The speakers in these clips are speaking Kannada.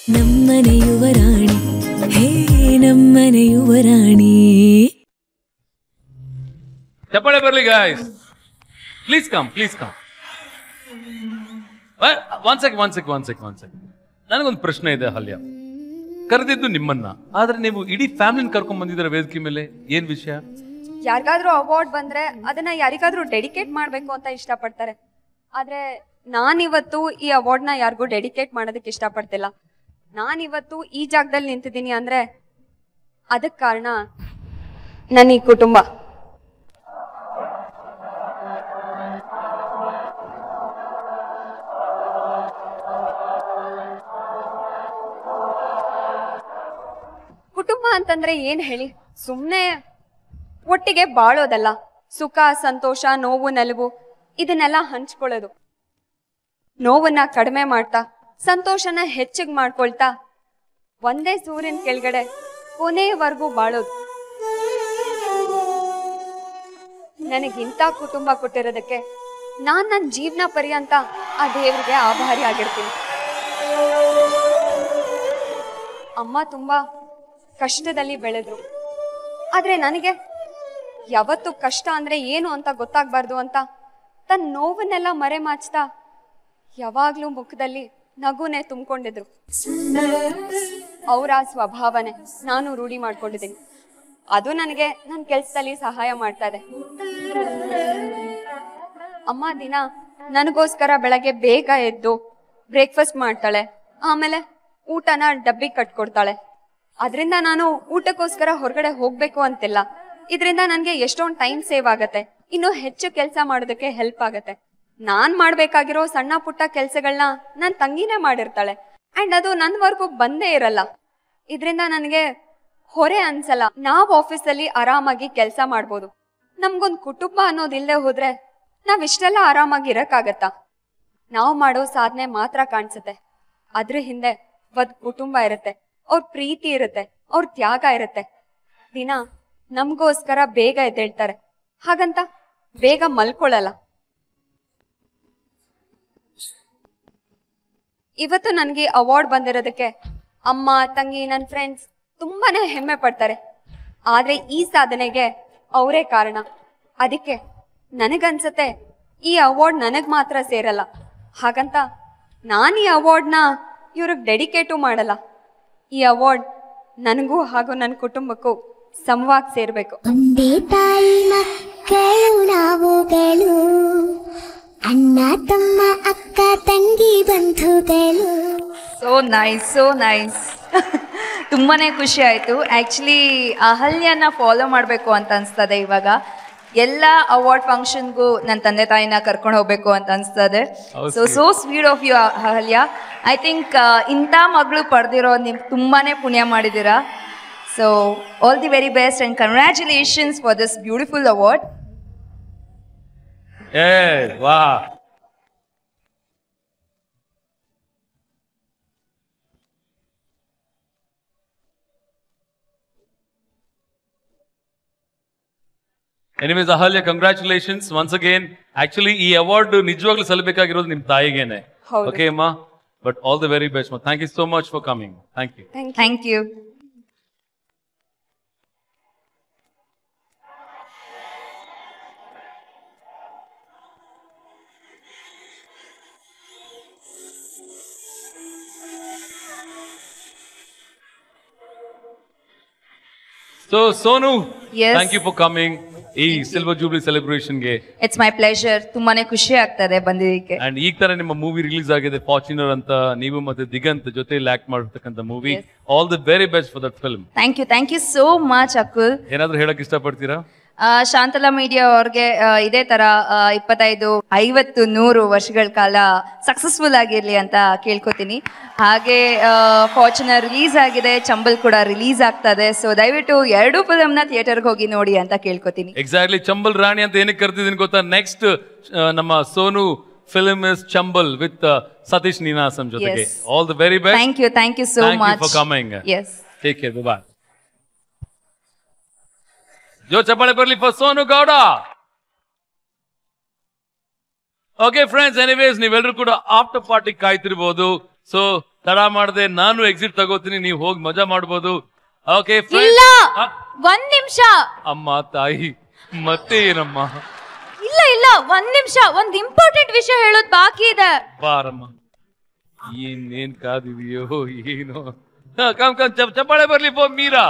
ನಮ್ಮನೆ ಯುವರಾಣಿ ಹೇ ನಮ್ಮನೆ ಯುವರಾಣಿ. ಚಪ್ಪಾಳೆ ಬರ್ಲಿ guys. Please come. One second. ನನಗೊಂದು ಪ್ರಶ್ನೆ ಇದೆ ಅಹಲ್ಯ. ಕರೆದಿದ್ದು ನಿಮ್ಮನ್ನ, ಆದ್ರೆ ನೀವು ಇಡೀ ಫ್ಯಾಮಿಲಿನ ಕರ್ಕೊಂಡ್ ಬಂದಿದ್ದೀರ ವೇದಿಕೆ ಮೇಲೆ. ಏನ್ ವಿಷಯ? ಯಾರಿಗಾದ್ರೂ ಅವಾರ್ಡ್ ಬಂದ್ರೆ ಅದನ್ನ ಯಾರಿಗಾದ್ರೂ ಡೆಡಿಕೇಟ್ ಮಾಡ್ಬೇಕು ಅಂತ ಇಷ್ಟಪಡ್ತಾರೆ. ಆದ್ರೆ ನಾನಿವತ್ತು ಈ ಅವಾರ್ಡ್ನ ಯಾರಿಗೂ ಡೆಡಿಕೇಟ್ ಮಾಡೋದಕ್ಕೆ ಇಷ್ಟಪಡ್ತಿಲ್ಲ. ನಾನಿವತ್ತು ಈ ಜಾಗದಲ್ಲಿ ನಿಂತಿದ್ದೀನಿ ಅಂದ್ರೆ ಅದಕ್ಕೆ ಕಾರಣ ನನ್ನ ಈ ಕುಟುಂಬ. ಕುಟುಂಬ ಅಂತಂದ್ರೆ ಏನ್ ಹೇಳಿ, ಸುಮ್ನೆ ಒಟ್ಟಿಗೆ ಬಾಳೋದಲ್ಲ. ಸುಖ ಸಂತೋಷ ನೋವು ನಲಿವು ಇದನ್ನೆಲ್ಲ ಹಂಚ್ಕೊಳ್ಳೋದು. ನೋವನ್ನ ಕಡಿಮೆ ಮಾಡ್ತಾ ಸಂತೋಷನ ಹೆಚ್ಚಿಗೆ ಮಾಡ್ಕೊಳ್ತಾ ಒಂದೇ ಸೂರ್ಯನ ಕೆಳಗಡೆ ಕೊನೆಯವರೆಗೂ ಬಾಳೋದು. ನನಗಿಂತ ಕುಟುಂಬ ಕೊಟ್ಟಿರೋದಕ್ಕೆ ನಾನ್ ನನ್ನ ಜೀವನ ಪರ್ಯಂತ ಆ ದೇವ್ರಿಗೆ ಆಭಾರಿ ಆಗಿರ್ತೀನಿ. ಅಮ್ಮ ತುಂಬಾ ಕಷ್ಟದಲ್ಲಿ ಬೆಳೆದ್ರು. ಆದ್ರೆ ನನಗೆ ಯಾವತ್ತು ಕಷ್ಟ ಅಂದ್ರೆ ಏನು ಅಂತ ಗೊತ್ತಾಗ್ಬಾರ್ದು ಅಂತ ತನ್ನ ನೋವನ್ನೆಲ್ಲ ಮರೆಮಾಚ್ತಾ ಯಾವಾಗ್ಲೂ ಮುಖದಲ್ಲಿ ನಗುನೆ ತುಂಬಿಕೊಂಡಿದ್ರು. ಅವರ ಸ್ವಭಾವನೆ ನಾನು ರೂಢಿ ಮಾಡ್ಕೊಂಡಿದ್ದೀನಿ. ಅದು ನನಗೆ ನನ್ನ ಕೆಲ್ಸದಲ್ಲಿ ಸಹಾಯ ಮಾಡ್ತಾ ಇದೆ. ಅಮ್ಮ ದಿನ ನನಗೋಸ್ಕರ ಬೆಳಗ್ಗೆ ಬೇಗ ಎದ್ದು ಬ್ರೇಕ್ಫಾಸ್ಟ್ ಮಾಡ್ತಾಳೆ, ಆಮೇಲೆ ಊಟನ ಡಬ್ಬಿ ಕಟ್ಕೊಡ್ತಾಳೆ. ಅದರಿಂದ ನಾನು ಊಟಕ್ಕೋಸ್ಕರ ಹೊರಗಡೆ ಹೋಗ್ಬೇಕು ಅಂತಿಲ್ಲ. ಇದರಿಂದ ನನಗೆ ಎಷ್ಟೊಂದು ಟೈಮ್ ಸೇವ್ ಆಗತ್ತೆ, ಇನ್ನು ಹೆಚ್ಚು ಕೆಲಸ ಮಾಡೋದಕ್ಕೆ ಹೆಲ್ಪ್ ಆಗತ್ತೆ. ನಾನ್ ಮಾಡ್ಬೇಕಾಗಿರೋ ಸಣ್ಣ ಪುಟ್ಟ ಕೆಲ್ಸಗಳನ್ನ ನನ್ ತಂಗಿನೇ ಮಾಡಿರ್ತಾಳೆ. ಅಂಡ್ ಅದು ನನ್ವರ್ಗೂ ಬಂದೇ ಇರಲ್ಲ. ಇದರಿಂದ ನನಗೆ ಹೊರೆ ಅನ್ಸಲ್ಲ. ನಾವ್ ಆಫೀಸಲ್ಲಿ ಆರಾಮಾಗಿ ಕೆಲಸ ಮಾಡ್ಬೋದು. ನಮ್ಗೊಂದ್ ಕುಟುಂಬ ಅನ್ನೋದಿಲ್ಲದೆ ಹೋದ್ರೆ ನಾವ್ ಇಷ್ಟೆಲ್ಲ ಆರಾಮಾಗಿ ಇರಕ್ಕಾಗತ್ತಾ? ನಾವ್ ಮಾಡೋ ಸಾಧನೆ ಮಾತ್ರ ಕಾಣಿಸುತ್ತೆ. ಅದ್ರ ಹಿಂದೆ ಒಂದ್ ಕುಟುಂಬ ಇರುತ್ತೆ, ಅವ್ರ ಪ್ರೀತಿ ಇರುತ್ತೆ, ಅವ್ರ ತ್ಯಾಗ ಇರುತ್ತೆ. ದಿನ ನಮ್ಗೋಸ್ಕರ ಬೇಗ ಎದ್ದೇಳ್ತಾರೆ, ಹಾಗಂತ ಬೇಗ ಮಲ್ಕೊಳ್ಳಲ್ಲ. ಇವತ್ತು ನನಗೆ ಅವಾರ್ಡ್ ಬಂದಿರೋದಕ್ಕೆ ಅಮ್ಮ ತಂಗಿ ನನ್ನ ಫ್ರೆಂಡ್ಸ್ ತುಂಬಾನೇ ಹೆಮ್ಮೆ ಪಡ್ತಾರೆ. ಆದ್ರೆ ಈ ಸಾಧನೆಗೆ ಅವರೇ ಕಾರಣ. ಅದಕ್ಕೆ ನನಗನ್ಸತ್ತೆ ಈ ಅವಾರ್ಡ್ ನನಗ್ ಮಾತ್ರ ಸೇರಲ್ಲ. ಹಾಗಂತ ನಾನು ಈ ಅವಾರ್ಡ್ನ ಇವ್ರಿಗೆ ಡೆಡಿಕೇಟು ಮಾಡಲ್ಲ. ಈ ಅವಾರ್ಡ್ ನನಗೂ ಹಾಗೂ ನನ್ನ ಕುಟುಂಬಕ್ಕೂ ಸಮವಾಗಿ ಸೇರ್ಬೇಕು. ಒಂದೇ ತಾಯಿ ಮಕ್ಕಳು ನಾವುಗಳು, ಅಣ್ಣ ತಮ್ಮ ಅಕ್ಕ ತಂಗಿ ಬಂಧುಗಳು. ಸೋ ನೈಸ್ ತುಂಬಾನೇ ಖುಷಿ ಆಯ್ತು. ಆಕ್ಚುಲಿ ಅಹಲ್ಯನ ಫಾಲೋ ಮಾಡಬೇಕು ಅಂತ ಅನ್ಸ್ತದೆ. ಇವಾಗ ಎಲ್ಲ ಅವಾರ್ಡ್ ಫಂಕ್ಷನ್ಗೂ ನನ್ನ ತಂದೆ ತಾಯಿನ ಕರ್ಕೊಂಡು ಹೋಗ್ಬೇಕು ಅಂತ ಅನ್ಸ್ತದೆ. So sweet of you Ahalya. I think ಇಂಥ ಮಗಳು ಪಡೆದಿರೋ ನೀವು ತುಂಬಾನೇ ಪುಣ್ಯ ಮಾಡಿದ್ದೀರಾ. So all the very best and congratulations for this beautiful award. Anyways Ahalya, congratulations once again. Actually ಈ ಅವಾರ್ಡ್ ನಿಜವಾಗ್ಲೂ ಸಲ್ಲಬೇಕಾಗಿರೋದು ನಿಮ್ ತಾಯಿಗೇನೆ. ಓಕೆ ಅಮ್ಮ, but all the very best. Thank you so much for coming. Thank you. So Sonu, yes, thank you for coming. ಈ ಸಿಲ್ವರ್ ಜೂಬ್ಲಿ ಸೆಲೆಬ್ರೇಷನ್ ಗೆ ಇಟ್ಸ್ ಮೈ ಪ್ಲೆಷರ್. ತುಂಬಾನೇ ಖುಷಿ ಆಗ್ತದೆ ಬಂದಿದ್ದಕ್ಕೆ. ಅಂಡ್ ಈಗ ತರ ನಿಮ್ಮ ಮೂವಿ ರಿಲೀಸ್ ಆಗಿದೆ ಫಾರ್ಚುನರ್ ಅಂತ, ನೀವು ಮತ್ತೆ ದಿಗಂತ್ ಜೊತೆಲಿ ಆಕ್ಟ್ ಮಾಡಿರ್ತಕ್ಕಂಥ movie. All the very best for that film. Thank you so much Akul. ಏನಾದ್ರೂ ಹೇಳಕ್ ಇಷ್ಟಪಡ್ತೀರಾ? ಶಾಂತಲಾ ಮೀಡಿಯಾ ಅವ್ರಿಗೆ ಇದೇ ತರ 25, 50, 100 ವರ್ಷಗಳ ಕಾಲ ಸಕ್ಸಸ್ಫುಲ್ ಆಗಿರ್ಲಿ ಅಂತ ಕೇಳ್ಕೊತೀನಿ. ಹಾಗೆ ಫಾರ್ಚುನರ್ ರಿಲೀಸ್ ಆಗಿದೆ, ಚಂಬಲ್ ಕೂಡ ರಿಲೀಸ್ ಆಗ್ತದೆ. ಸೊ ದಯವಿಟ್ಟು 2 ಫಿಲ್ಮ್ನ ಥಿಯೇಟರ್ಗೆ ಹೋಗಿ ನೋಡಿ ಅಂತ ಕೇಳ್ಕೊತೀನಿ. ಎಕ್ಸಾಕ್ಟ್ಲಿ, ಚಂಬಲ್ ರಾಣಿ ಅಂತ ಏನಕ್ಕೆ ಕರ್ತಿದ್ದೀನಿ ಗೊತ್ತಾ? ನೆಕ್ಸ್ಟ್ ನಮ್ಮ Sonu film is Chambal with Sathish Ninasam ಜೊತೆಗೆ. All the very best. Thank you so much for coming. Yes, take care, bye. ಜೋ ಚಪ್ಪಾಳೆ ಬರಲಿ for Sonu Gowda. Okay friends, anyways ನೀವೆಲ್ಲರೂ ಕೂಡ ಆಫ್ಟರ್ ಪಾರ್ಟಿ ಕಾಯ್ತಿರ್ಬೋದು. ಸೊ ತಡ ಮಾಡದೆ ನಾನು ಎಕ್ಸಿಟ್ ತಗೋತೀನಿ, ನೀವು ಹೋಗಿ ಮಜಾ ಮಾಡ್ಬೋದು. ಓಕೆ ಇಲ್ಲ, ಒಂದ್ ನಿಮಿಷ ಅಮ್ಮ ತಾಯಿ, ಮತ್ತೆ ಏನಮ್ಮ? ಇಲ್ಲ ಇಲ್ಲ, ಒಂದ್ ನಿಮಿಷ, ಒಂದ್ ಇಂಪಾರ್ಟೆಂಟ್ ವಿಷಯ ಹೇಳೋದ್ ಬಾಕಿ ಇದೆ. ಬಾರಮ್ಮ. ಏನ್ ಕಾದಿದೆಯೋ ಏನು? ಕಮ್ ಚಪ್ಪಾಳೆ ಬರ್ಲಿ ಮೀರಾ.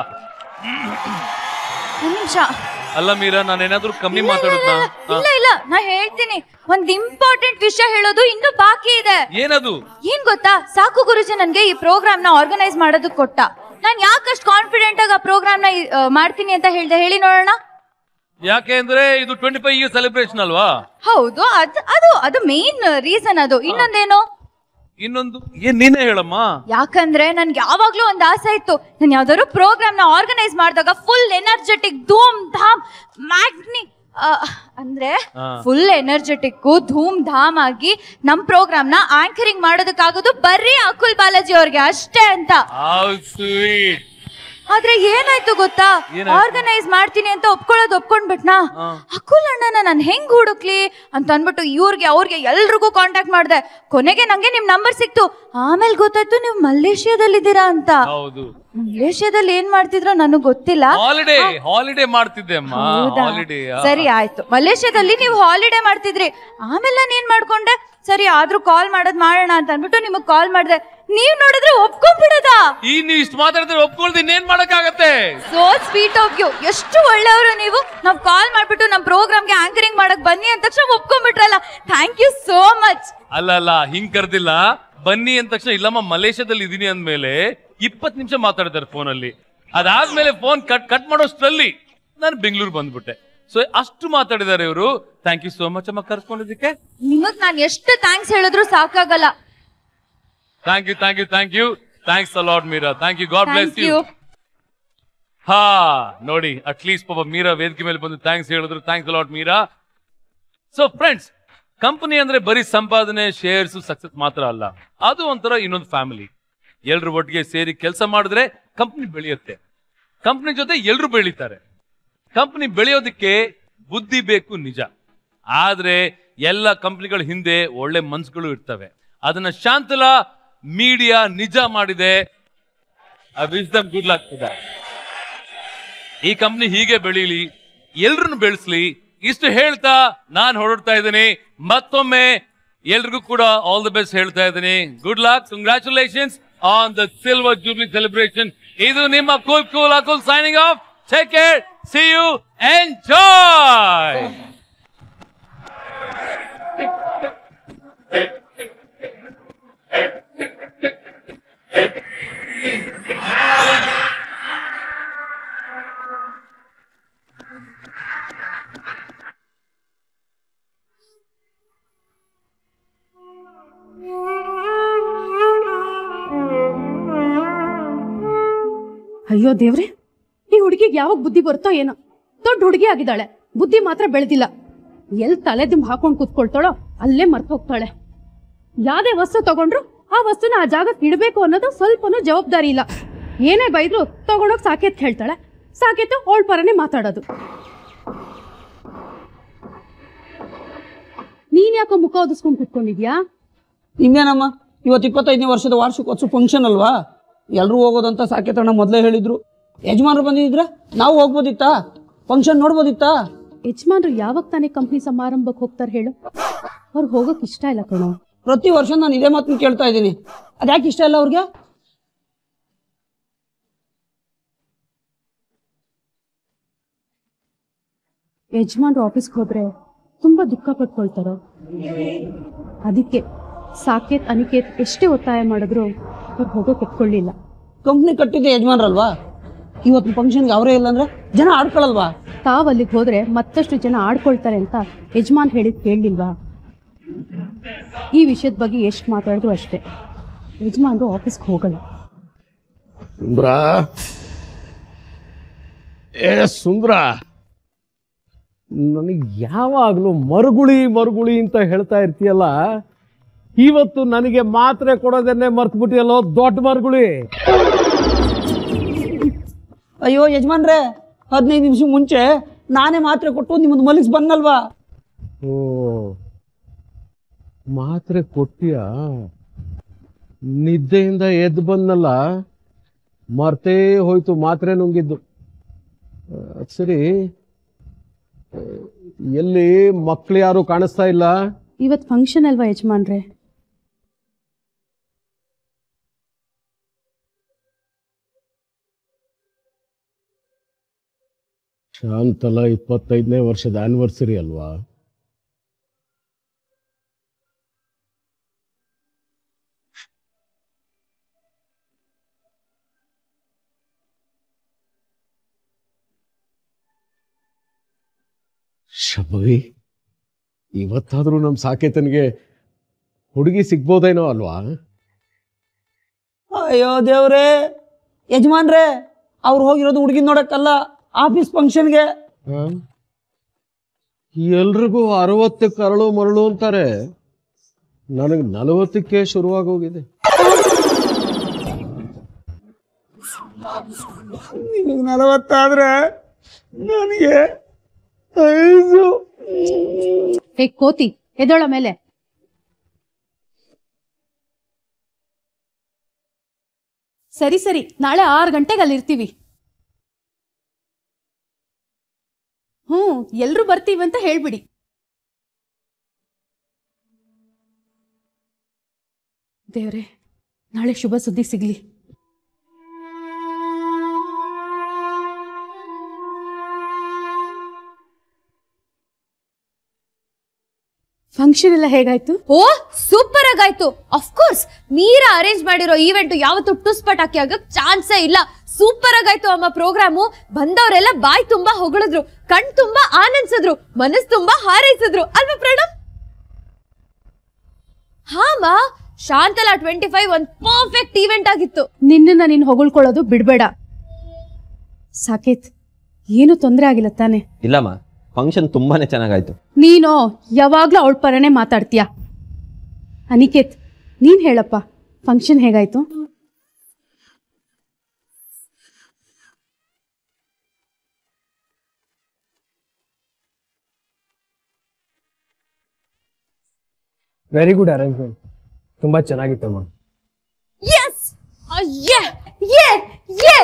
ಒಂದ್ ನಿಮಿಷ. ಅಲ್ಲ ಮೀರಾ, ನಾನೇನಾದ್ರೂ ಕಮ್ಮಿ ಮಾತಾಡುದ? ಇಲ್ಲ ಇಲ್ಲ, ನಾ ಹೇಳ್ತೀನಿ. ಒಂದ್ ಇಂಪಾರ್ಟೆಂಟ್ ವಿಷಯ ಹೇಳೋದು ಇನ್ನೂ ಬಾಕಿ ಇದೆ. ಏನದು? ಏನ್ ಗೊತ್ತಾ, ಸಾಕು ಗುರುಜಿ ನನ್ಗೆ ಈ ಪ್ರೋಗ್ರಾಮ್ ನ ಆರ್ಗನೈಸ್ ಮಾಡೋದಕ್ಕೆ ಕೊಟ್ಟ. ನಾನ್ ಯಾಕಷ್ಟು ಕಾನ್ಫಿಡೆಂಟ್ ಆಗಿ ಆ ಪ್ರೋಗ್ರಾಮ್ ನ ಮಾಡ್ತೀನಿ ಅಂತ ಹೇಳ್ದೆ ಹೇಳಿ ನೋಡೋಣ. ಯಾಕೆ ಅಂದ್ರೆ ಇದು 25 ಇಯರ್ ಸೆಲೆಬ್ರೇಷನ್ ಅಲ್ವಾ? ಹೌದು, ಅದು ಮೇನ್ ರೀಸನ್. ಅದು ಇನ್ನೊಂದೇನು? ಇನ್ನೊಂದು ಏನ್ ನೀನೇ ಹೇಳಮ್ಮ. ಯಾಕಂದ್ರೆ ನನ್ಗೆ ಯಾವಾಗ್ಲೂ ಒಂದ್ ಆಸೆ ಇತ್ತು, ನಾನು ಯಾವ್ದಾದ್ರು ಪ್ರೋಗ್ರಾಮ್ ನ ಆರ್ಗನೈಸ್ ಮಾಡಿದಾಗ ಫುಲ್ ಎನರ್ಜೆಟಿಕ್ ಧೂಮ್ ಧಾಮ್ ಅಂದ್ರೆ ಫುಲ್ ಎನರ್ಜೆಟಿಕ್ ಧೂಮ್ ಧಾಮ್ ಆಗಿ ನಮ್ ಪ್ರೋಗ್ರಾಮ್ ನ ಆಂಕರಿಂಗ್ ಮಾಡೋದಕ್ಕಾಗೋದು ಬರೀ ಅಕುಲ್ ಬಾಲಾಜಿ ಅವ್ರಿಗೆ ಅಷ್ಟೇ ಅಂತ. ಆದ್ರೆ ಏನಾಯ್ತು ಗೊತ್ತಾ, ಆರ್ಗನೈಸ್ ಮಾಡ್ತೀನಿ ಅಂತ ಒಪ್ಕೊಂಡ್ಬಿಟ್ನಾ. ಅಕುಲ್ ಅಣ್ಣನ ನಾನು ಹೆಂಗ್ ಹುಡುಕ್ಲಿ ಅಂತ ಅನ್ಬಿಟ್ಟು ಅವ್ರಿಗೆ ಎಲ್ರಿಗೂ ಕಾಂಟ್ಯಾಕ್ಟ್ ಮಾಡ್ದೆ. ಕೊನೆಗೆ ನಂಗೆ ನಿಮ್ ನಂಬರ್ ಸಿಕ್ತು. ಆಮೇಲೆ ಗೊತ್ತಾಯ್ತು ನೀವು ಮಲೇಷಿಯಾದಲ್ಲಿದ್ದೀರಾ ಅಂತ. ಮಲೇಷಿಯಾದಲ್ಲಿ ಏನ್ ಮಾಡ್ತಿದ್ರೋ ನನಗ್ ಗೊತ್ತಿಲ್ಲ. ಹಾಲಿಡೇ ಮಾಡ್ತಿದ್ದೆ. ಸರಿ ಆಯ್ತು, ಮಲೇಷಿಯಾದಲ್ಲಿ ನೀವು ಹಾಲಿಡೇ ಮಾಡ್ತಿದ್ರಿ. ಆಮೇಲೆ ನಾನು ಏನ್ ಮಾಡ್ಕೊಂಡೆ, ಸರಿ ಆದ್ರೂ ಕಾಲ್ ಮಾಡೋಣ ಅಂತ ಅನ್ಬಿಟ್ಟು ನಿಮಗ್ ಕಾಲ್ ಮಾಡ್ದೆ. ನೀವ್ ನೋಡಿದ್ರೆ ಒಪ್ಕೊಂಡ್ಬಿಡದ. ನೀವು ಇಷ್ಟು ಮಾತಾಡಿದ್ರೆ ಒಪ್ಕೊಳ್ದೆ ಇನ್ನೇನ್ ಮಾಡಕ್ಕಾಗತ್ತೆ? So sweet of you. ಎಷ್ಟು ಒಳ್ಳೆಯವರು ನೀವು. ನಾವ್ ಕಾಲ್ ಮಾಡ್ಬಿಟ್ಟು ನಮ್ ಪ್ರೋಗ್ರಾಮ್ಗೆ ಆಂಕರಿಂಗ್ ಮಾಡಕ್ ಬನ್ನಿ ಅಂದ ತಕ್ಷಣ ಒಪ್ಕೊಂಡ್ಬಿಟ್ರಲ್ಲ. Thank you so much. ಅಲ್ಲ ಹಿಂಗ್ ಕರ್ದಿಲ್ಲ. ಬನ್ನಿ ಅಂದ ತಕ್ಷಣ ಇಲ್ಲಮ್ಮ ಮಲೇಷ್ಯಾದಲ್ಲಿ ಇದೀನಿ ಅಂದ್ಮೇಲೆ 20 ನಿಮಿಷ ಮಾತಾಡಿದಾರೆ ಫೋನಲ್ಲಿ. ಅದಾದ್ಮೇಲೆ ಫೋನ್ ಕಟ್ ಮಾಡೋಷ್ಟ್ರಲ್ಲಿ ನಾನು ಬೆಂಗಳೂರು ಬಂದ್ಬಿಟ್ಟೆ. ಸೊ ಅಷ್ಟು ಮಾತಾಡಿದಾರೆ ಇವರು. ಥ್ಯಾಂಕ್ ಯು ಸೋ ಮಚ್ ಅಮ್ಮ ಕರ್ಸ್ಕೊಂಡಿದ್ದಕ್ಕೆ. ನಿಮಗ್ ನಾನು ಎಷ್ಟು ಥ್ಯಾಂಕ್ಸ್ ಹೇಳಿದ್ರು ಸಾಕಾಗಲ್ಲ. Thank you. Thanks a lot Meera. Thank you. God bless you. ಹಾ ನೋಡಿ, ಅಟ್ಲೀಸ್ಟ್ ಪಾಪ ಮೀರಾ ವೇದಿಕೆ ಮೇಲೆ ಬಂದು ಥ್ಯಾಂಕ್ಸ್ ಹೇಳಿದ್ರು. Thanks a lot Meera. So friends, company ಅಂದ್ರೆ ಬರೀ ಸಂಪಾದನೆ, ಶೇರ್ಸ್, ಸಕ್ಸಸ್ ಮಾತ್ರ ಅಲ್ಲ. ಅದು ಒಂಥರ ಇನ್ನೊಂದು ಫ್ಯಾಮಿಲಿ. ಎಲ್ರು ಒಟ್ಟಿಗೆ ಸೇರಿ ಕೆಲಸ ಮಾಡಿದ್ರೆ ಕಂಪನಿ ಬೆಳೆಯುತ್ತೆ. ಕಂಪನಿ ಜೊತೆ ಎಲ್ರು ಬೆಳೀತಾರೆ. ಕಂಪನಿ ಬೆಳೆಯೋದಕ್ಕೆ ಬುದ್ಧಿ ಬೇಕು ನಿಜ. ಆದ್ರೆ ಎಲ್ಲ ಕಂಪನಿಗಳ ಹಿಂದೆ ಒಳ್ಳೆ ಮನ್ಸುಗಳು ಇರ್ತವೆ. ಅದನ್ನ ಶಾಂತಲಾ ಮೀಡಿಯಾ ನಿಜ ಮಾಡಿದೆ. I wish them good luck to that. ಈ ಕಂಪನಿ ಹೀಗೆ ಬೆಳೀಲಿ, ಎಲ್ರನ್ನು ಬೆಳೆಸ್ಲಿ. ಇಷ್ಟು ಹೇಳ್ತಾ ನಾನು ಹೊರಡ್ತಾ ಇದ್ದೀನಿ. ಮತ್ತೊಮ್ಮೆ ಎಲ್ರಿಗೂ ಕೂಡ ಆಲ್ ದಿ ಬೆಸ್ಟ್ ಹೇಳ್ತಾ ಇದ್ದೀನಿ. Good luck, congratulations on the silver jubilee celebration. ಇದು ನಿಮ್ಮ cool Akul signing off. Take care, see you, enjoy. ಅಯ್ಯೋ ದೇವ್ರೆ, ಈ ಹುಡುಗಿಗೆ ಯಾವಾಗ ಬುದ್ಧಿ ಬರುತ್ತೋ ಏನೋ. ದೊಡ್ಡ ಹುಡುಗಿ ಆಗಿದ್ದಾಳೆ, ಬುದ್ಧಿ ಮಾತ್ರ ಬೆಳೆದಿಲ್ಲ. ಎಲ್ ತಲೆ ದಿಂಬ್ ಹಾಕೊಂಡ್ ಕೂತ್ಕೊಳ್ತಾಳೋ ಅಲ್ಲೇ ಮರ್ತು ಹೋಗ್ತಾಳೆ. ಯಾವ್ದೇ ವಸ್ತು ತಗೊಂಡ್ರು ಆ ವಸ್ತುನ ಆ ಜಾಗಕ್ಕೆ ಇಡಬೇಕು ಅನ್ನೋದು ಸ್ವಲ್ಪನೂ ಜವಾಬ್ದಾರಿ ಇಲ್ಲ. ಏನೇ ಬೈದ್ರು ತಗೊಂಡೋಗಿ ಸಾಕೇತ್ ಹೇಳ್ತಾಳೆ. ಸಾಕೇತು ಅವಳ ಪರನೇ ಮಾತಾಡೋದು. ನೀನ್ ಯಾಕೋ ಮುಖ ಓದಿಸ್ಕೊಂಡ್ ಕೂತ್ಕೊಂಡಿದ್ಯಾ? ಇನ್ನೇನಮ್ಮ, ಇವತ್ತು 25ನೇ ವರ್ಷದ ವಾರ್ಷಿಕೋತ್ಸವ ಫಂಕ್ಷನ್ ಅಲ್ವಾ, ಎಲ್ರೂ ಹೋಗೋದಂತ ಸಾಕೇತಣ್ಣ ಮೊದಲೇ ಹೇಳಿದ್ರು. ಯಜಮಾನ್ರು ಬಂದಿದ್ರ ನಾವು ಹೋಗ್ಬೋದಿತ್ತಾ, ಫಂಕ್ಷನ್ ನೋಡ್ಬೋದಿತ್ತಾ? ಯಜಮಾನ್ರು ಯಾವಾಗ ತಾನೇ ಕಂಪ್ನಿ ಸಮಾರಂಭಕ್ಕೆ ಹೋಗ್ತಾರೆ ಹೇಳು? ಅವ್ರು ಹೋಗಕ್ ಇಷ್ಟ ಇಲ್ಲ ಕಣೋ. ಪ್ರತಿ ವರ್ಷ ನಾನು ಇದೇ ಮಾತನ್ನ ಕೇಳ್ತಾ ಇದ್ದೀನಿ. ಅದ್ಯಾಕೆ ಇಷ್ಟ ಇಲ್ಲ ಅವ್ರಿಗೆ? ಯಜಮಾನ್ರು ಆಫೀಸ್ಗೆ ಹೋದ್ರೆ ತುಂಬಾ ದುಃಖ ಪಟ್ಕೊಳ್ತಾರೋ. ಅದಕ್ಕೆ ಸಾಕೇತ್ ಅನಿಕೇತ್ ಎಷ್ಟೇ ಒತ್ತಾಯ ಮಾಡಿದ್ರು ಅವ್ರು ಹೋಗೋಕೆ ಒಪ್ಕೊಳ್ಳಿಲ್ಲ. ಕಂಪ್ನಿ ಕಟ್ಟಿದ್ದೆ ಯಜಮಾನ್ರಲ್ವಾ, ಇವತ್ತು ಫಂಕ್ಷನ್ಗೆ ಅವರೇ ಇಲ್ಲ ಅಂದ್ರೆ ಜನ ಆಡ್ಕೊಳಲ್ವಾ? ತಾವ್ ಅಲ್ಲಿಗೆ ಹೋದ್ರೆ ಮತ್ತಷ್ಟು ಜನ ಆಡ್ಕೊಳ್ತಾರೆ ಅಂತ ಯಜಮಾನ್ ಹೇಳಿದ್ ಕೇಳಲಿಲ್ವಾ? ಈ ವಿಷಯದ ಬಗ್ಗೆ ಎಷ್ಟು ಮಾತಾಡಿದ್ರು ಅಷ್ಟೇ, ಯಜಮಾನ್ರು ಆಫೀಸ್ಗೆ ಹೋಗಲ್ಲ. ಸುಂದ್ರ, ಸುಂದ್ರ, ನನಗೆ ಯಾವಾಗಲೂ ಮರುಗುಳಿ ಅಂತ ಹೇಳ್ತಾ ಇರ್ತೀಯಲ್ಲ, ಇವತ್ತು ನನಗೆ ಮಾತ್ರೆ ಕೊಡೋದನ್ನೇ ಮರ್ತ್ಬಿಟ್ಟಿಯಲ್ಲೋ ದೊಡ್ಡ ಮರುಗುಳಿ. ಅಯ್ಯೋ ಯಜಮಾನ್ರೆ, 15 ನಿಮಿಷ ಮುಂಚೆ ನಾನೇ ಮಾತ್ರೆ ಕೊಟ್ಟು ನಿಮ್ಮದು ಮಲಗಿಸ್ ಬಂದಲ್ವಾ? ಓ, ಮಾತ್ರೆ ಕೊಟ್ಟಿಯಾ? ನಿದ್ದೆಯಿಂದ ಎದ್ದು ಬಂದಲ್ಲ, ಮರ್ತೇ ಹೋಯ್ತು ಮಾತ್ರೆ ನುಂಗಿದ್ದು. ಸರಿ, ಎಲ್ಲಿ ಮಕ್ಳು ಯಾರು ಕಾಣಿಸ್ತಾ ಇಲ್ಲ? ಇವತ್ತು ಫಂಕ್ಷನ್ ಅಲ್ವಾ ಯಜಮಾನ್ರೆ? ಶಾಂತಲ 25ನೇ ವರ್ಷದ ಆನಿವರ್ಸರಿ ಅಲ್ವಾ? ಶಬರಿ, ಇವತ್ತಾದ್ರೂ ನಮ್ಮ ಸಾಕೇತನಿಗೆ ಹುಡುಗಿ ಸಿಗ್ಬೋದೇನೋ ಅಲ್ವಾ? ಅಯ್ಯೋ ದೇವ್ರೇ, ಯಜಮಾನ್ರೇ, ಅವ್ರು ಹೋಗಿರೋದು ಹುಡುಗಿನ ನೋಡಕ್ಕಲ್ಲ, ಆಫೀಸ್ ಫಂಕ್ಷನ್ಗೆ. ಎಲ್ರಿಗೂ 60ಕ್ಕೆ ಅರಳು ಮರಳು ಅಂತಾರೆ, ನನಗೆ 40ಕ್ಕೆ ಶುರುವಾಗೋಗಿದೆ. ನಿನಗೆ 40 ಆದ್ರೆ ನನಗೆ 5. ಹೇ ಕೋತಿ, ಎದೋಳ ಮೇಲೆ. ಸರಿ ಸರಿ, ನಾಳೆ 6 ಗಂಟೆಗೆ ಅಲ್ಲಿರ್ತೀವಿ. ಎಲ್ರೂ ಬರ್ತೀವಿ ಅಂತ ಹೇಳ್ಬಿಡಿ. ದೇವ್ರೆ, ನಾಳೆ ಶುಭ ಸುದ್ದಿ ಸಿಗ್ಲಿ. ಫಂಕ್ಷನ್ ಎಲ್ಲ ಹೇಗಾಯ್ತು? ಓ, ಸೂಪರ್ ಆಗಾಯ್ತು. ಅಫ್ಕೋರ್ಸ್, ಮೀರಾ ಅರೇಂಜ್ ಮಾಡಿರೋ ಈವೆಂಟ್ ಯಾವತ್ತೂ ಟುಸ್ ಪಟಾಕಿ ಆಗಕ್ ಚಾನ್ಸೇ ಇಲ್ಲ. ಸೂಪರ್ ಆಗಾಯ್ತು ಅಮ್ಮ ಪ್ರೋಗ್ರಾಮು. ಬಂದವರೆಲ್ಲ ಬಾಯ್ ತುಂಬಾ ಹೊಗಳಿದ್ರು, ಕಣ್ ತುಂಬಾ ಆನಂದಿಸಿದ್ರು, ಮನಸ್ ತುಂಬಾ ಹಾರೈಸಿದ್ರು ಅಲ್ವಾ ಪ್ರಣಮ್? ಹಾಮ, ಶಾಂತಲ 25 ಒಂದು ಪರ್ಫೆಕ್ಟ್ ಈವೆಂಟ್ ಆಗಿತ್ತು. ನಿನ್ನನ್ನ ನೀನ್ ಹೊಗಳ್ಕೊಳ್ಳೋದು ಬಿಡ್ಬೇಡ ಸಾಕೇತ್. ಏನು ತೊಂದರೆ ಆಗಿಲ್ಲ ತಾನೆ? ಇಲ್ಲಮ್ಮ, ಫಂಕ್ಷನ್ ತುಂಬಾನೇ ಚೆನ್ನಾಗಾಯ್ತು. ನೀನು ಯಾವಾಗ್ಲೂ ಅವಳ ಪರನೇ ಮಾತಾಡ್ತೀಯ. ಅನಿಕೇತ್, ನೀನ್ ಹೇಳಪ್ಪ, ಫಂಕ್ಷನ್ ಹೇಗಾಯ್ತು? ವೆರಿ ಗುಡ್ ಅರೇಂಜ್ಮೆಂಟ್, ತುಂಬಾ ಚೆನ್ನಾಗಿತ್ತಮ್ಮ. ಯೆಸ್, ಯೇ ಯೇ ಯೇ.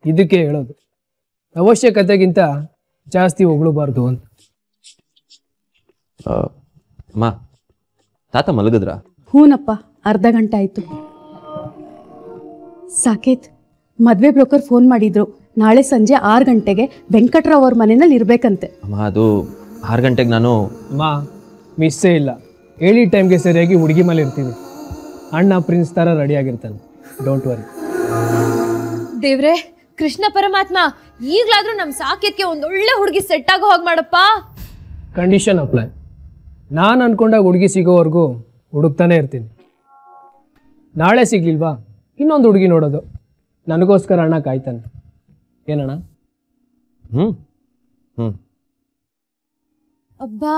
ಇದಕ್ಕೆ ಹೇಳೋದು, ಅವಶ್ಯಕತೆಗಿಂತ ಜಾಸ್ತಿ ಹೊಗಳಬಾರ್ದು ಅಂತ. ಅಮ್ಮ, ತಾತ ಮಲಗಿದ್ರ? ಹೂನಪ್ಪ, ಅರ್ಧ ಗಂಟೆ ಆಯ್ತು. ಸಾಕೇತ್, ಮದ್ವೆ ಬ್ರೋಕರ್ ಫೋನ್ ಮಾಡಿದ್ರು, ನಾಳೆ ಸಂಜೆ 6 ಗಂಟೆಗೆ ವೆಂಕಟ್ರಾವ್ ಅವ್ರ ಮನೆಯಲ್ಲಿ ಇರ್ಬೇಕಂತೆ. ಅಮ್ಮ, ಅದು 6 ಗಂಟೆಗೆ ನಾನು ಮಿಸ್ಸೇ ಇಲ್ಲ. ಹೇಳಿ ಟೈಮ್ಗೆ ಸರಿಯಾಗಿ ಹುಡುಗಿ ಮೇಲೆ ಇರ್ತೀವಿ. ಅಣ್ಣ ಪ್ರಿನ್ಸ್ ತರ ರೆಡಿ ಆಗಿರ್ತಾನೆ, ಡೋಂಟ್ ವರಿ. ದೇವ್ರೆ, ಕೃಷ್ಣ ಪರಮಾತ್ಮ, ಈಗ್ಲಾದ್ರೂ ನಮ್ ಸಾಕೇತ್ಗೆ ಒಂದೊಳ್ಳೆ ಹುಡುಗಿ ಸೆಟ್ ಆಗೋ ಹೋಗ್ ಮಾಡಪ್ಪ. Condition apply. ನಾನು ಅನ್ಕೊಂಡಾಗ ಹುಡುಗಿ ಸಿಗೋವರೆಗೂ ಹುಡುಕ್ತಾನೆ ಇರ್ತೀನಿ. ನಾಳೆ ಸಿಗ್ಲಿಲ್ವಾ, ಇನ್ನೊಂದು ಹುಡುಗಿ ನೋಡೋದು. ನನಗೋಸ್ಕರ ಅಣ್ಣ ಕಾಯ್ತಾನೆ. ಏನಣ್ಣ? ಅಬ್ಬಾ,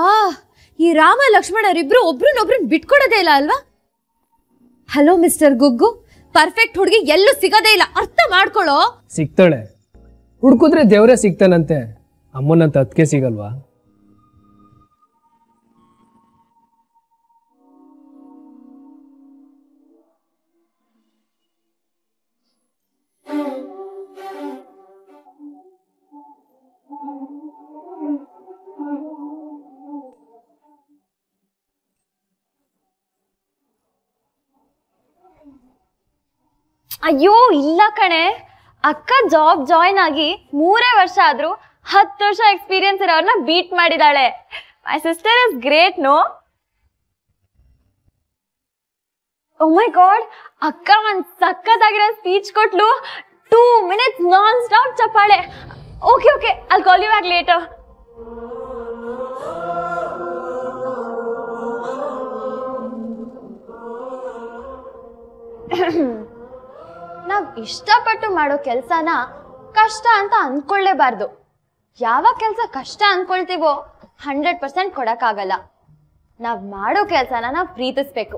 ಈ ರಾಮ ಲಕ್ಷ್ಮಣರಿಬ್ರು ಒಬ್ರನ್ನೊಬ್ರನ್ನ ಬಿಟ್ಕೊಡೋದೇ ಇಲ್ಲ ಅಲ್ವಾ? ಹಲೋ ಮಿಸ್ಟರ್ ಗುಗ್ಗು, ಪರ್ಫೆಕ್ಟ್ ಹುಡುಗಿ ಎಲ್ಲೂ ಸಿಗೋದೇ ಇಲ್ಲ, ಅರ್ಥ ಮಾಡ್ಕೊಳ್ಳೋ. ಸಿಗ್ತಾಳೆ, ಹುಡುಕಿದ್ರೆ ದೇವ್ರೇ ಸಿಗ್ತಾನಂತೆ. ಅಮ್ಮನಂತ ಅದಕ್ಕೆ ಸಿಗಲ್ವಾ? ಅಯ್ಯೋ ಇಲ್ಲ ಕಣೆ, ಅಕ್ಕ ಜಾಬ್ ಜಾಯ್ನ್ ಆಗಿ 3 ವರ್ಷ ಆದ್ರೂ 10 ವರ್ಷ ಎಕ್ಸ್ಪೀರಿಯನ್ಸ್ ಇರೋರ್ನ ಬೀಟ್ ಮಾಡಿದಾಳೆ. My sister is great, no? Oh my god, ಅಕ್ಕ ಒಂದ್ ಸಕ್ಕತ್ತಾಗಿರೋ ಸ್ಪೀಚ್ ಕೊಟ್ಲು. 2 minutes ನಾನ್ ಸ್ಟಾಪ್ ಚಪ್ಪಾಳೆ. Okay okay, I'll call you back later. ನಾವ್ ಇಷ್ಟಪಟ್ಟು ಮಾಡೋ ಕೆಲ್ಸನ ಕಷ್ಟ ಅಂತ ಅನ್ಕೊಳ್ಳೇಬಾರ್ದು. ಯಾವಾಗ ಕೆಲ್ಸ ಕಷ್ಟ ಅನ್ಕೊಳ್ತೀವೋ 100% ಕೊಡಕ್ಕಾಗಲ್ಲ. ನಾವ್ ಮಾಡೋ ಕೆಲ್ಸನ ನಾವ್ ಪ್ರೀತಿಸ್ಬೇಕು.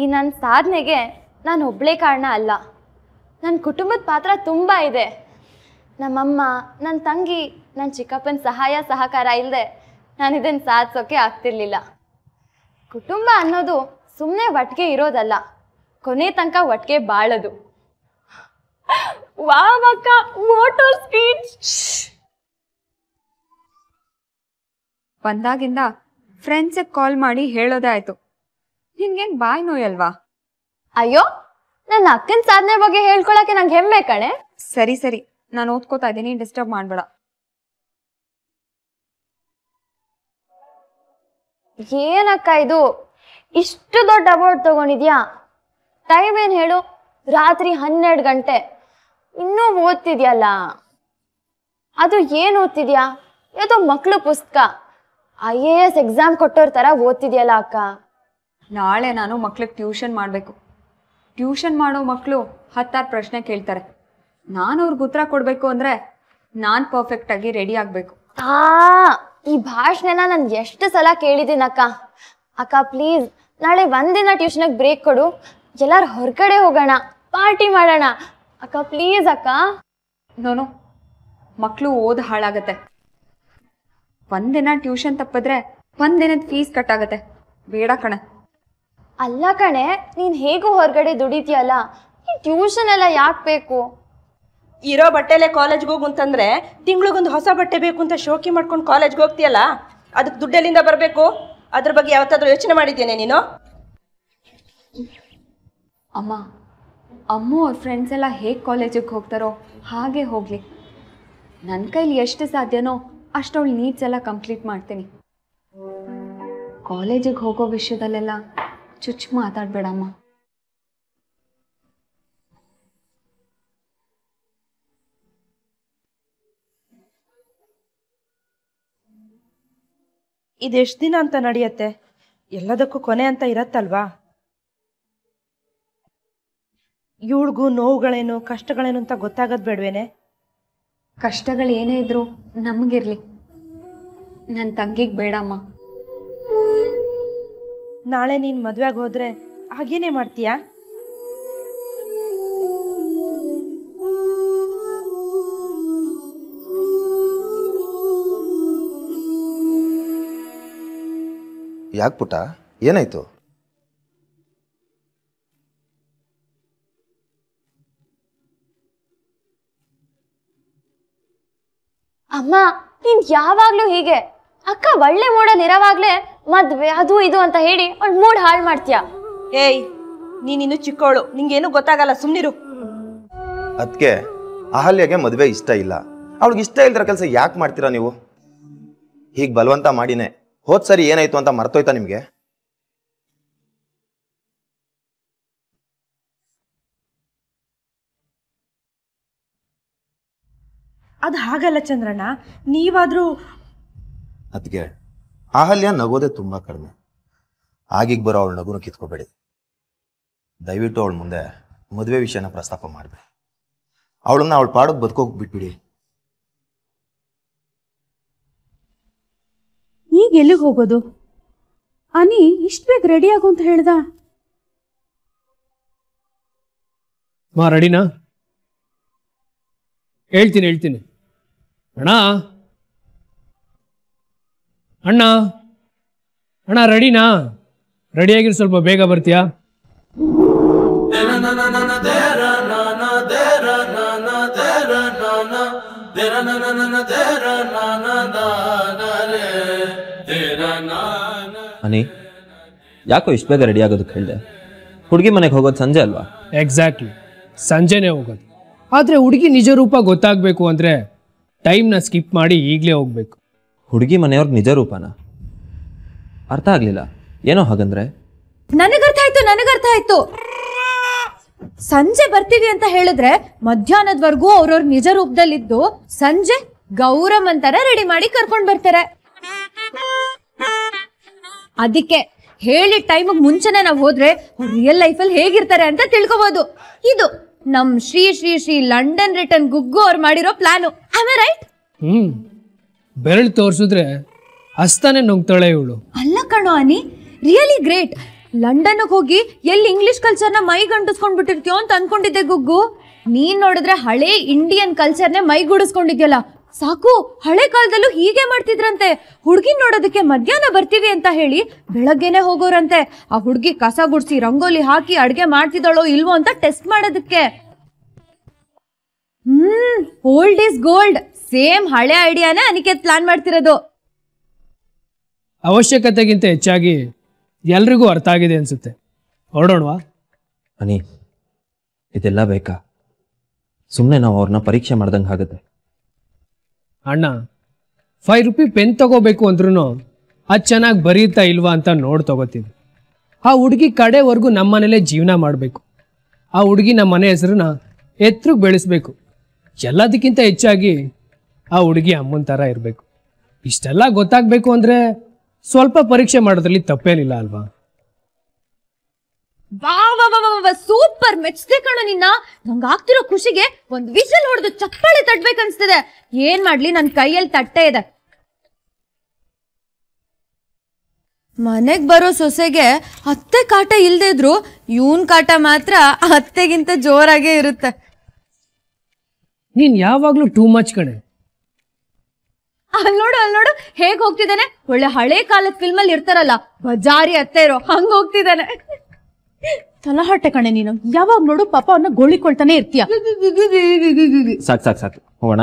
ಈ ನನ್ನ ಸಾಧನೆಗೆ ನಾನು ಒಬ್ಳೇ ಕಾರಣ ಅಲ್ಲ, ನನ್ನ ಕುಟುಂಬದ ಪಾತ್ರ ತುಂಬಾ ಇದೆ. ನಮ್ಮಮ್ಮ, ನನ್ನ ತಂಗಿ, ನನ್ನ ಚಿಕ್ಕಪ್ಪನ ಸಹಾಯ ಸಹಕಾರ ಇಲ್ಲದೆ ನಾನು ಇದನ್ನು ಸಾಧಿಸೋಕೆ ಆಗ್ತಿರ್ಲಿಲ್ಲ. ಕುಟುಂಬ ಅನ್ನೋದು ಸುಮ್ಮನೆ ಒಟ್ಟಿಗೆ ಇರೋದಲ್ಲ, ಕೊನೆ ತನಕ ಒಟ್ಟಿಗೆ ಬಾಳೋದು. ವಾವ್ ಅಕ್ಕ, ಮೋಟೋ ಸ್ಪೀಚ್. ಬಂದಾಗಿಂದ ಫ್ರೆಂಡ್ಸಿಗೆ ಕಾಲ್ ಮಾಡಿ ಹೇಳೋದೇ ಆಯ್ತು. ನಿನ್ಗೇನ್ ಬಾಯ್ ನೋಯಲ್ವಾ? ಅಯ್ಯೋ, ನನ್ನ ಅಕ್ಕನ ಸಾಧನೆ ಬಗ್ಗೆ ಹೇಳ್ಕೊಳಕ್ಕೆ ನಂಗೆ ಹೆಮ್ಮೆ ಕಣೆ. ಸರಿ ಸರಿ, ನಾನು ಓದ್ಕೋತಾ ಇದ್ದೀನಿ, ಡಿಸ್ಟರ್ಬ್ ಮಾಡ್ಬೇಡ. ಏನಕ್ಕ ಇದು, ಇಷ್ಟು ದೊಡ್ಡ ಅವಾರ್ಡ್ ತಗೊಂಡಿದ್ಯಾ? ಟೈಮ್ ಏನು ಹೇಳು? ರಾತ್ರಿ 12 ಗಂಟೆ. ಇನ್ನೂ ಓದ್ತಿದ್ಯಲ್ಲ? ಅದು ಏನು ಓದ್ತಿದ್ಯಾ? ಯಾವುದೋ ಮಕ್ಕಳು ಪುಸ್ತಕ, IAS ಎಕ್ಸಾಮ್ ಕೊಟ್ಟೋರ್ ಥರ ಓದ್ತಿದ್ಯಲ್ಲ ಅಕ್ಕ. ನಾಳೆ ನಾನು ಮಕ್ಳಿಗೆ ಟ್ಯೂಷನ್ ಮಾಡಬೇಕು. ಟ್ಯೂಷನ್ ಮಾಡೋ ಮಕ್ಕಳು 10 ಪ್ರಶ್ನೆ ಕೇಳ್ತಾರೆ. ನಾನು ಅವ್ರಿಗೆ ಉತ್ತರ ಕೊಡಬೇಕು ಅಂದರೆ ನಾನು ಪರ್ಫೆಕ್ಟಾಗಿ ರೆಡಿ ಆಗಬೇಕು. ಈ ಭಾಷಣನ ನಾನು ಎಷ್ಟು ಸಲ ಕೇಳಿದ್ದೀನಕ್ಕ. ಅಕ್ಕ ಪ್ಲೀಸ್, ನಾಳೆ ಒಂದಿನ ಟ್ಯೂಷನ್ಗೆ ಬ್ರೇಕ್ ಕೊಡು, ಎಲ್ಲರೂ ಹೊರಗಡೆ ಹೋಗೋಣ, ಪಾರ್ಟಿ ಮಾಡೋಣ ಅಕ್ಕ, ಪ್ಲೀಸ್ ಅಕ್ಕ. ನೋನು, ಮಕ್ಕಳು ಓದ್ ಹಾಳಾಗತ್ತೆ. ಒಂದಿನ ಟ್ಯೂಷನ್ ತಪ್ಪಿದ್ರೆ ಒಂದಿನದ ಫೀಸ್ ಕಟ್ಟಾಗತ್ತೆ. ಬೇಡ ಕಣೆ. ಅಲ್ಲ ಕಣೆ, ನೀನು ಹೇಗೂ ಹೊರಗಡೆ ದುಡಿತೀಯಲ್ಲ, ಈ ಟ್ಯೂಷನ್ ಎಲ್ಲ ಯಾಕೆ ಬೇಕು? ಇರೋ ಬಟ್ಟೆಲೆ ಕಾಲೇಜ್ಗೆ ಹೋಗು ಅಂತಂದ್ರೆ ತಿಂಗಳಿಗೊಂದು ಹೊಸ ಬಟ್ಟೆ ಬೇಕು ಅಂತ ಶೋಕಿ ಮಾಡ್ಕೊಂಡು ಕಾಲೇಜ್ಗೆ ಹೋಗ್ತೀಯಲ್ಲ, ಅದಕ್ಕೆ ದುಡ್ಡೆಲ್ಲಿಂದ ಬರಬೇಕು? ಅದ್ರ ಬಗ್ಗೆ ಯಾವತ್ತಾದ್ರೂ ಯೋಚನೆ ಮಾಡಿದ್ದೇನೆ ನೀನು? ಅಮ್ಮ, ಅಮ್ಮು ಅವ್ರ ಫ್ರೆಂಡ್ಸ್ ಎಲ್ಲ ಹೇಗೆ ಕಾಲೇಜಿಗೆ ಹೋಗ್ತಾರೋ ಹಾಗೆ ಹೋಗಲಿ. ನನ್ನ ಕೈಲಿ ಎಷ್ಟು ಸಾಧ್ಯನೋ ಅಷ್ಟವಳು ನೀಡ್ಸ್ ಎಲ್ಲ ಕಂಪ್ಲೀಟ್ ಮಾಡ್ತೀನಿ. ಕಾಲೇಜಿಗೆ ಹೋಗೋ ವಿಷಯದಲ್ಲೆಲ್ಲ ಚುಚ್ಚು ಮಾತಾಡಬೇಡಮ್ಮ. ಇದೆಷ್ಟು ದಿನ ಅಂತ ನಡೆಯುತ್ತೆ? ಎಲ್ಲದಕ್ಕೂ ಕೊನೆ ಅಂತ ಇರತ್ತಲ್ವಾ? ಇವಳಿಗೂ ನೋವುಗಳೇನು ಕಷ್ಟಗಳೇನು ಅಂತ ಗೊತ್ತಾಗದ್ ಬೇಡವೇನೆ? ಕಷ್ಟಗಳು ಏನೇ ಇದ್ರು ನಮಗಿರ್ಲಿ, ನನ್ನ ತಂಗಿಗೆ ಬೇಡಮ್ಮ. ನಾಳೆ ನೀನು ಮದುವೆಗೆ ಹೋದ್ರೆ ಹಾಗೇನೆ ಮಾಡ್ತೀಯಾ? ಯಾಕೆ ಪುಟ್ಟ, ಏನಾಯ್ತು? ಅಮ್ಮ, ನೀನ್ ಯಾವಾಗ್ಲೂ ಹೀಗೆ. ಅಕ್ಕ ಒಳ್ಳೆ ಮೂಡಲ್ಲಿ ಇರೋವಾಗ್ಲೇ ಮದ್ವೆ ಅದು ಇದು ಅಂತ ಹೇಳಿ ಅವ್ಳ ಮೂಡ್ ಹಾಳು ಮಾಡ್ತೀಯ. ಏಯ್, ನೀನಿನ್ನು ಚಿಕ್ಕವಳು, ನಿಂಗೇನು ಗೊತ್ತಾಗಲ್ಲ, ಸುಮ್ನಿರು. ಅದಕ್ಕೆ ಅಹಲ್ಯಗೆ ಮದುವೆ ಇಷ್ಟ ಇಲ್ಲ. ಅವಳಿಗೆ ಇಷ್ಟ ಇಲ್ದಿರೋ ಕೆಲಸ ಯಾಕೆ ಮಾಡ್ತೀರಾ ನೀವು? ಹೀಗೆ ಬಲವಂತ ಮಾಡಿನೇ ಹೋದ್ ಸರಿ ಏನಾಯ್ತು ಅಂತ ಮರ್ತೋಯ್ತಾ ನಿಮ್ಗೆ? ಅದು ಹಾಗಲ್ಲ ಚಂದ್ರಣ್ಣ, ನೀವಾದ್ರೂ. ಅದಕ್ಕೆ ಅಹಲ್ಯ ನಗೋದೆ ತುಂಬಾ ಕಡಿಮೆ. ಆಗೀಗ ಬರೋ ಅವಳ ನಗುನ ಕಿತ್ಕೋಬೇಡಿ. ದಯವಿಟ್ಟು ಅವಳ ಮುಂದೆ ಮದುವೆ ವಿಷಯನ ಪ್ರಸ್ತಾಪ ಮಾಡಬೇಡಿ. ಅವಳನ್ನ ಅವಳ ಪಾಡೋಕ್ ಬದುಕೋಕ್ ಬಿಟ್ಬಿಡಿ. ಈಗ ಎಲ್ಲಿಗೆ ಹೋಗೋದು? ಅನಿ ಇಷ್ಟು ಬೇಗ ರೆಡಿ ಆಗು ಅಂತ ಹೇಳ್ದ. ಮಾ ರೆಡಿನಾ? ಹೇಳ್ತೀನಿ. ಅಣ್ಣ ಅಣ್ಣ ಅಣ್ಣ ರೆಡಿನಾ? ರೆಡಿಯಾಗಿರು, ಸ್ವಲ್ಪ ಬೇಗ ಬರ್ತೀಯಾ? ಅನಿ, ಯಾಕೋ ಇಷ್ಟು ಬೇಗ ರೆಡಿ ಆಗೋದಕ್ಕೆ ಹೇಳಿದೆ? ಹುಡುಗಿ ಮನೆಗೆ ಹೋಗೋದು ಸಂಜೆ ಅಲ್ವಾ? ಎಕ್ಸಾಕ್ಟ್ಲಿ, ಸಂಜೆನೇ ಹೋಗೋದು. ಆದರೆ ಹುಡುಗಿ ನಿಜ ರೂಪ ಗೊತ್ತಾಗಬೇಕು ಅಂದರೆ ಟೈಮ್ನ ಸ್ಕಿಪ್ ಮಾಡಿ ಈಗಲೇ ಹೋಗ್ಬೇಕು. ಹುಡುಗಿ ಮನೆಯವ್ರಿಗೆ ನಿಜ ರೂಪನ? ಅರ್ಥ ಆಗಲಿಲ್ಲ, ಏನೋ ಹಾಗಂದ್ರೆ? ನನಗರ್ಥ ಆಯ್ತು. ಸಂಜೆ ಬರ್ತೀವಿ ಅಂತ ಹೇಳಿದ್ರೆ ಮಧ್ಯಾಹ್ನದವರೆಗೂ ಅವ್ರವ್ರ ನಿಜ ರೂಪದಲ್ಲಿದ್ದು ಸಂಜೆ ಗೌರಮ್ ಅಂತಾರ ರೆಡಿ ಮಾಡಿ ಕರ್ಕೊಂಡ್ ಬರ್ತಾರೆ. ಅದಕ್ಕೆ ಹೇಳಿದ ಟೈಮಿಗೆ ಮುಂಚೆನೆ ನಾವು ಹೋದ್ರೆ ರಿಯಲ್ ಲೈಫಲ್ಲಿ ಹೇಗಿರ್ತಾರೆ ಅಂತ ತಿಳ್ಕೊಬಹುದು. ಇದು ನಮ್ ಶ್ರೀ ಶ್ರೀ ಶ್ರೀ ಲಂಡನ್ ರಿಟರ್ನ್ ಗುಗ್ಗು ಅವ್ರು ಮಾಡಿರೋ ಪ್ಲಾನು. ರೈಟ್? ಬೆರಳು ತೋರಿಸಿದ್ರೆ ಹಸ್ತಾನೆ ನುಗ್ತಾಳೆ ಇವಳು. ಅಲ್ಲ ಕಣೋ ಅನಿ, ರಿಯಲಿ ಗ್ರೇಟ್. ಲಂಡನ್ಗೆ ಹೋಗಿ ಎಲ್ಲಿ ಇಂಗ್ಲಿಷ್ ಕಲ್ಚರ್ನ ಮೈಗಂಟಿಸ್ಕೊಂಡ್ ಬಿಟ್ಟಿರ್ತೀಯೋ ಅಂತ ಅನ್ಕೊಂಡಿದ್ದೆ ಗುಗ್ಗು. ನೀನ್ ನೋಡಿದ್ರೆ ಹಳೇ ಇಂಡಿಯನ್ ಕಲ್ಚರ್ನೇ ಮೈಗೂಡಿಸ್ಕೊಂಡಿದ್ಯಲ್ಲ, ಸಾಕು, ಹಳೆ ಕಾಲದಲ್ಲೂ ಹೀಗೆ ಮಾಡ್ತಿದ್ರಂತೆ. ಹುಡ್ಗಿ ನೋಡೋದಕ್ಕೆ ಮಧ್ಯಾಹ್ನ ಬರ್ತೀವಿ ಅಂತ ಹೇಳಿ ಬೆಳಗ್ಗೆನೆ ಹೋಗೋರಂತೆ. ಆ ಹುಡ್ಗಿ ಕಸ ಗುಡ್ಸಿ ರಂಗೋಲಿ ಹಾಕಿ ಅಡ್ಗೆ ಮಾಡ್ತಿದ್ದಾಳೋ ಇಲ್ವೋ ಅಂತ ಟೆಸ್ಟ್ ಮಾಡೋದಕ್ಕೆ. Old is gold. ಸೇಮ್ ಹಳೆ ಐಡಿಯಾನ ಅನಿಕೇತ್ ಪ್ಲಾನ್ ಮಾಡ್ತಿರೋದು. ಅವಶ್ಯಕತೆಗಿಂತ ಹೆಚ್ಚಾಗಿ ಎಲ್ರಿಗೂ ಅರ್ಥ ಆಗಿದೆ ಅನ್ಸುತ್ತೆ. ಹೊರಡೋಣವಾ? ಅನಿ, ಇದೆಲ್ಲ ಬೇಕಾ? ಸುಮ್ಮನೆ ನಾವು ಅವ್ರನ್ನ ಪರೀಕ್ಷೆ ಮಾಡ್ದಂಗೆ ಆಗುತ್ತೆ. ಅಣ್ಣ, 5 ರೂಪಾಯಿ ಪೆನ್ ತಗೋಬೇಕು ಅಂದ್ರೂ ಅದು ಚೆನ್ನಾಗಿ ಬರೀತಾ ಇಲ್ವಾ ಅಂತ ನೋಡಿ ತಗೋತೀವಿ. ಆ ಹುಡುಗಿ ಕಡೆವರೆಗೂ ನಮ್ಮನೇಲೆ ಜೀವನ ಮಾಡಬೇಕು. ಆ ಹುಡುಗಿ ನಮ್ಮ ಮನೆ ಹೆಸರನ್ನ ಎತ್ತರಕ್ಕೆ ಬೆಳೆಸ್ಬೇಕು. ಎಲ್ಲದಕ್ಕಿಂತ ಹೆಚ್ಚಾಗಿ ಆ ಹುಡುಗಿ ಅಮ್ಮನ ಥರ ಇರಬೇಕು. ಇಷ್ಟೆಲ್ಲ ಗೊತ್ತಾಗಬೇಕು ಅಂದರೆ ಸ್ವಲ್ಪ ಪರೀಕ್ಷೆ ಮಾಡೋದ್ರಲ್ಲಿ ತಪ್ಪೇನಿಲ್ಲ ಅಲ್ವಾ? ಸೂಪರ್, ಮೆಚ್ಚಿದೆ ಕಣ ನಿನ್ನ. ನಂಗೆ ಆಗ್ತಿರೋ ಖುಷಿಗೆ ಒಂದ್ ವಿಷಲ್ ಹೊಡೆದು ಚಪ್ಪಾಳೆ ತಟ್ಬೇಕನ್ಸ್ತಿದೆ. ಏನ್ ಮಾಡ್ಲಿ, ನನ್ ಕೈಯಲ್ಲಿ ತಟ್ಟೆ ಇದೆ. ಮನೆಗ್ ಬರೋ ಸೊಸೆಗೆ ಅತ್ತೆ ಕಾಟ ಇಲ್ದೇ ಇದ್ರು ಇವನ್ ಕಾಟ ಮಾತ್ರ ಅತ್ತೆಗಿಂತ ಜೋರಾಗೇ ಇರುತ್ತೆ. ನೀನ್ ಯಾವಾಗ್ಲೂ ಟೂ ಮಚ್ ಕಣೆ. ಅಲ್ಲಿ ನೋಡು ಹೇಗ್ ಹೋಗ್ತಿದ್ದಾನೆ. ಒಳ್ಳೆ ಹಳೆ ಕಾಲದ ಫಿಲ್ಮ್ ಅಲ್ಲಿ ಇರ್ತಾರಲ್ಲ, ಬಜಾರಿ ಅತ್ತೆ ಇರೋ ಹಂಗ ಹೋಗ್ತಿದ್ದಾನೆ. ತಲಹಟ್ಟೆ ಕಣೆ ನೀನು. ಯಾವಾಗ ನೋಡು ಪಾಪ ಅವನ್ನ ಗೋಳಿಕೊಳ್ತಾನೆ ಇರ್ತೀಯ. ಸಾಕು ಸಾಕು ಸಾಕು, ಹೋಗೋಣ.